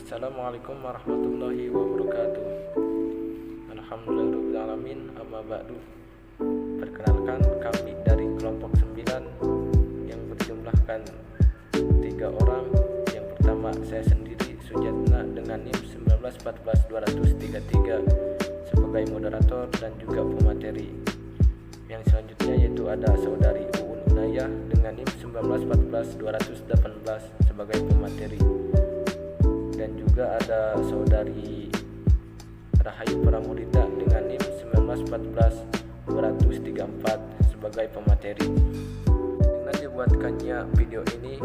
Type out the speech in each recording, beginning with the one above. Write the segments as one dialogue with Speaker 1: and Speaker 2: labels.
Speaker 1: Assalamualaikum warahmatullahi wabarakatuh. Alhamdulillahirrahmanirrahim. Amma ba'du. Perkenalkan, kami dari kelompok 9 yang berjumlahkan 3 orang. Yang pertama saya sendiri, Sujatna, dengan NIM 1914233 sebagai moderator dan juga pemateri. Yang selanjutnya yaitu ada saudari Uun Unayah dengan NIM 1914218 sebagai pemateri. Dan juga ada saudari Rahayu Pramudita dengan NIM 1914234 sebagai pemateri. Dengan dibuatkannya video ini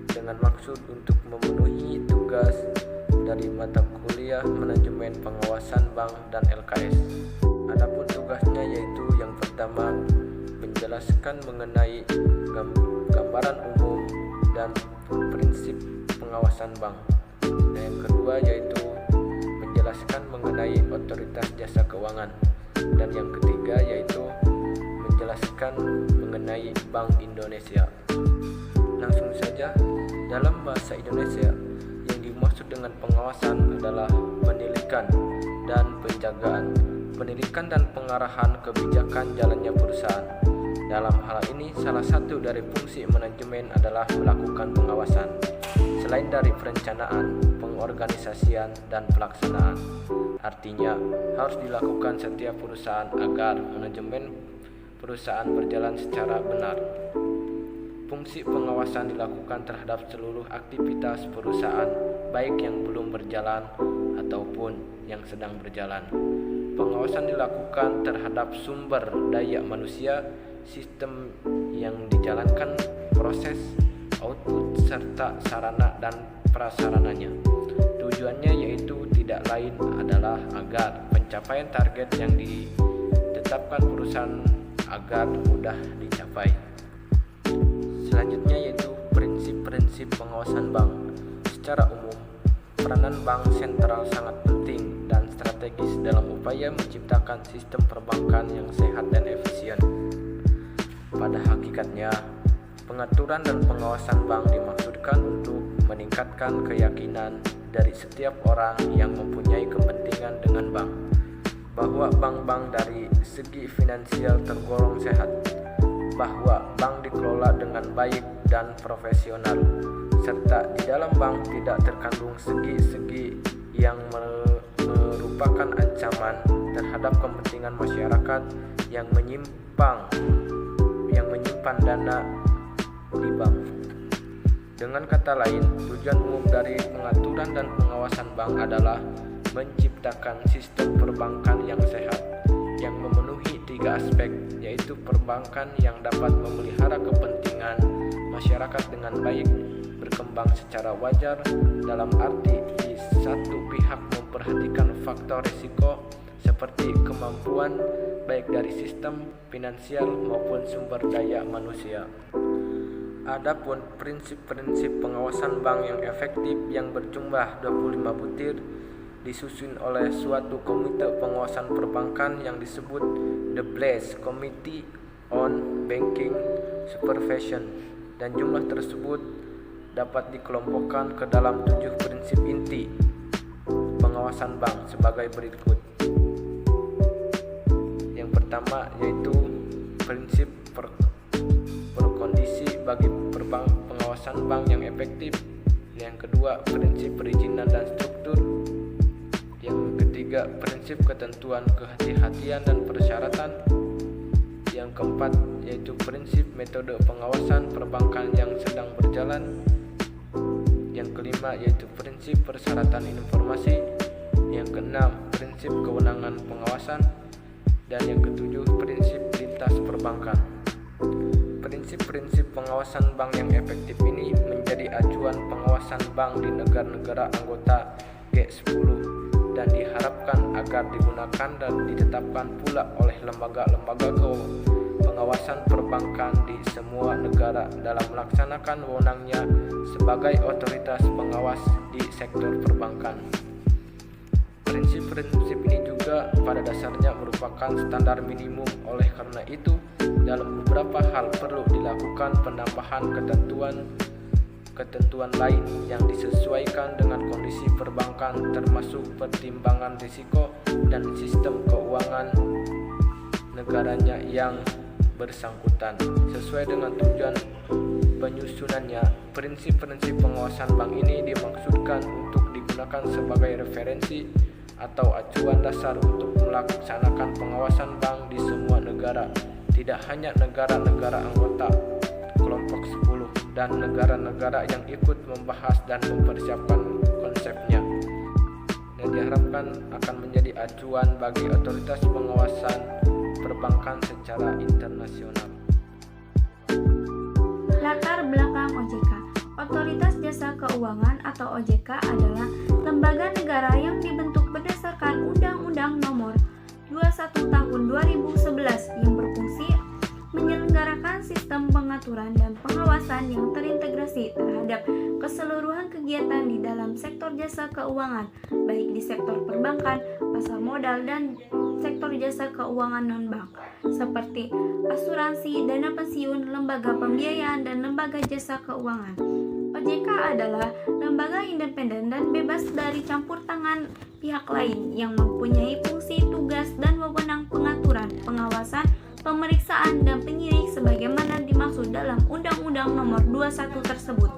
Speaker 1: dengan maksud untuk memenuhi tugas dari mata kuliah manajemen pengawasan bank dan LKS. Adapun tugasnya yaitu yang pertama menjelaskan mengenai gambaran umum dan prinsip pengawasan bank. Dan yang kedua yaitu menjelaskan mengenai otoritas jasa keuangan. Dan yang ketiga yaitu menjelaskan mengenai Bank Indonesia. Langsung saja, dalam bahasa Indonesia yang dimaksud dengan pengawasan adalah penilaian dan penjagaan, pendidikan dan pengarahan kebijakan jalannya perusahaan. Dalam hal ini, salah satu dari fungsi manajemen adalah melakukan pengawasan. Selain dari perencanaan, pengorganisasian, dan pelaksanaan, artinya harus dilakukan setiap perusahaan agar manajemen perusahaan berjalan secara benar. Fungsi pengawasan dilakukan terhadap seluruh aktivitas perusahaan, baik yang belum berjalan ataupun yang sedang berjalan. Pengawasan dilakukan terhadap sumber daya manusia, sistem yang dijalankan, proses, output, serta sarana dan prasarananya. Tujuannya yaitu tidak lain adalah agar pencapaian target yang ditetapkan perusahaan agar mudah dicapai. Selanjutnya yaitu prinsip-prinsip pengawasan bank. Secara umum, peranan bank sentral sangat penting dan strategis dalam upaya menciptakan sistem perbankan yang sehat dan efisien. Pada hakikatnya, pengaturan dan pengawasan bank dimaksudkan untuk meningkatkan keyakinan dari setiap orang yang mempunyai kepentingan dengan bank, bahwa bank-bank dari segi finansial tergolong sehat, bahwa bank dikelola dengan baik dan profesional, serta di dalam bank tidak terkandung segi-segi yang merupakan ancaman terhadap kepentingan masyarakat yang menyimpan dana di bank. Dengan kata lain, tujuan umum dari pengaturan dan pengawasan bank adalah menciptakan sistem perbankan yang sehat, yang memenuhi 3 aspek, yaitu perbankan yang dapat memelihara kepentingan masyarakat dengan baik, berkembang secara wajar, dalam arti di satu pihak memperhatikan faktor risiko seperti kemampuan baik dari sistem finansial maupun sumber daya manusia. Adapun prinsip-prinsip pengawasan bank yang efektif yang berjumlah 25 butir disusun oleh suatu komite pengawasan perbankan yang disebut The Blaze Committee on Banking Supervision, dan jumlah tersebut dapat dikelompokkan ke dalam 7 prinsip inti pengawasan bank sebagai berikut. Yang pertama yaitu prinsip berkondisi bagi pengawasan bank yang efektif. Yang kedua, prinsip perizinan dan struktur. Yang ketiga, prinsip ketentuan kehati-hatian dan persyaratan. Yang keempat yaitu prinsip metode pengawasan perbankan yang sedang berjalan. Yang kelima yaitu prinsip persyaratan informasi. Yang keenam, prinsip kewenangan pengawasan. Dan yang ketujuh, prinsip lintas perbankan. Prinsip-prinsip pengawasan bank yang efektif ini menjadi acuan pengawasan bank di negara-negara anggota G10 dan diharapkan agar digunakan dan ditetapkan pula oleh lembaga-lembaga pengawasan perbankan di semua negara dalam melaksanakan wewenangnya sebagai otoritas pengawas di sektor perbankan. Prinsip-prinsip ini juga pada dasarnya merupakan standar minimum. Oleh karena itu, dalam beberapa hal perlu dilakukan penambahan ketentuan ketentuan lain yang disesuaikan dengan kondisi perbankan, termasuk pertimbangan risiko dan sistem keuangan negaranya yang bersangkutan. Sesuai dengan tujuan penyusunannya, prinsip-prinsip pengawasan bank ini dimaksudkan untuk digunakan sebagai referensi atau acuan dasar untuk melaksanakan pengawasan bank di semua negara, tidak hanya negara-negara anggota kelompok 10 dan negara-negara yang ikut membahas dan mempersiapkan konsepnya, dan diharapkan akan menjadi acuan bagi otoritas pengawasan perbankan secara internasional.
Speaker 2: Latar belakang OJK. Otoritas Jasa Keuangan atau OJK adalah lembaga negara yang dibentuk berdasarkan Undang-Undang Nomor 21 Tahun 2011 yang berfungsi menyelenggarakan sistem pengaturan dan pengawasan yang terintegrasi terhadap keseluruhan kegiatan di dalam sektor jasa keuangan, baik di sektor perbankan, pasar modal, dan sektor jasa keuangan non-bank, seperti asuransi, dana pensiun, lembaga pembiayaan, dan lembaga jasa keuangan. OJK adalah lembaga independen dan bebas dari campur tangan pihak lain yang mempunyai fungsi, tugas, dan wewenang pengaturan, pengawasan, pemeriksaan, dan penyidik sebagaimana dimaksud dalam Undang-Undang Nomor 21 tersebut.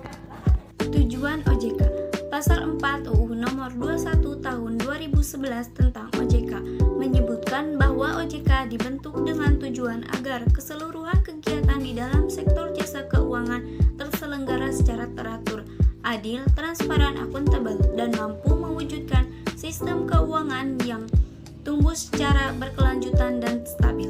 Speaker 2: Tujuan OJK. Pasal 4 UU Nomor 21 Tahun 2011 tentang OJK menyebutkan bahwa OJK dibentuk dengan tujuan agar keseluruhan kegiatan di dalam sektor jasa keuangan terselenggara secara teratur, adil, transparan, akuntabel, dan mampu mewujudkan sistem keuangan yang tumbuh secara berkelanjutan dan stabil,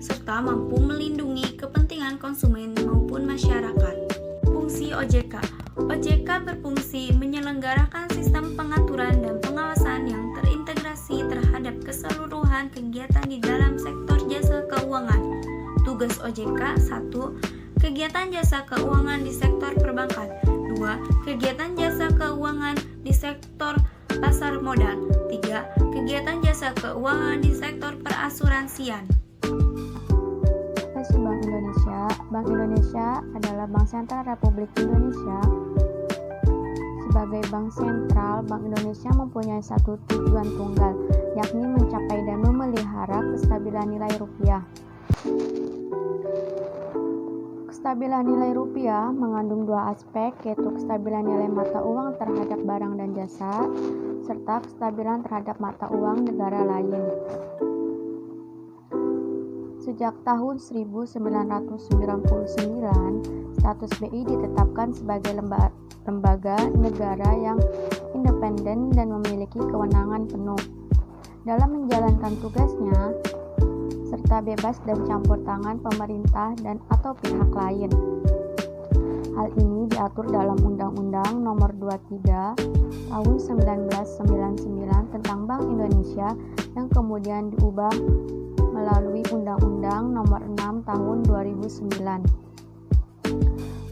Speaker 2: serta mampu melindungi kepentingan konsumen maupun masyarakat. Fungsi OJK. OJK berfungsi menyelenggarakan sistem pengaturan dan pengawasan yang terintegrasi terhadap keseluruhan kegiatan di dalam sektor jasa keuangan. Tugas OJK: 1. Kegiatan jasa keuangan di sektor perbankan. 2. Kegiatan jasa keuangan di sektor pasar modal. 3. Kegiatan jasa keuangan di sektor perasuransian.
Speaker 3: Bank Indonesia. Bank Indonesia adalah Bank Sentral Republik Indonesia. Sebagai bank sentral, Bank Indonesia mempunyai satu tujuan tunggal, yakni mencapai dan memelihara kestabilan nilai rupiah. Kestabilan nilai rupiah mengandung dua aspek, yaitu kestabilan nilai mata uang terhadap barang dan jasa, serta kestabilan terhadap mata uang negara lain. Sejak tahun 1999, status BI ditetapkan sebagai lembaga negara yang independen dan memiliki kewenangan penuh dalam menjalankan tugasnya, serta bebas dan campur tangan pemerintah dan atau pihak lain. Hal ini diatur dalam Undang-Undang Nomor 23 Tahun 1999 tentang Bank Indonesia yang kemudian diubah melalui Undang-Undang Nomor 6 Tahun 2009.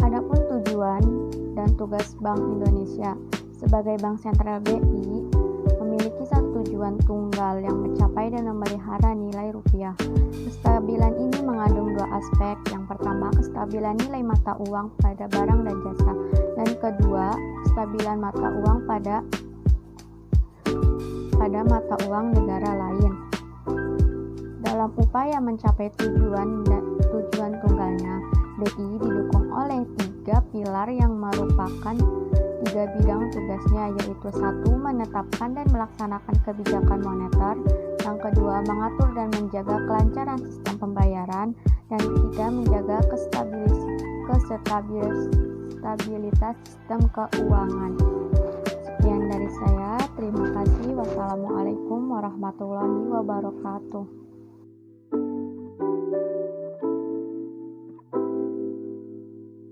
Speaker 3: Adapun tujuan dan tugas Bank Indonesia sebagai Bank Sentral BI memiliki satu tujuan tunggal yang mencapai dan memelihara nilai rupiah. Kestabilan ini mengandung dua aspek. Yang pertama, kestabilan nilai mata uang pada barang dan jasa, dan kedua, kestabilan mata uang pada mata uang negara lain. Dalam upaya mencapai tujuan tunggalnya, BI didukung oleh tiga pilar yang merupakan tiga bidang tugasnya, yaitu 1. Menetapkan dan melaksanakan kebijakan moneter, yang kedua mengatur dan menjaga kelancaran sistem pembayaran, dan ketiga menjaga stabilitas sistem keuangan. Sekian dari saya, terima kasih. Wassalamualaikum warahmatullahi wabarakatuh.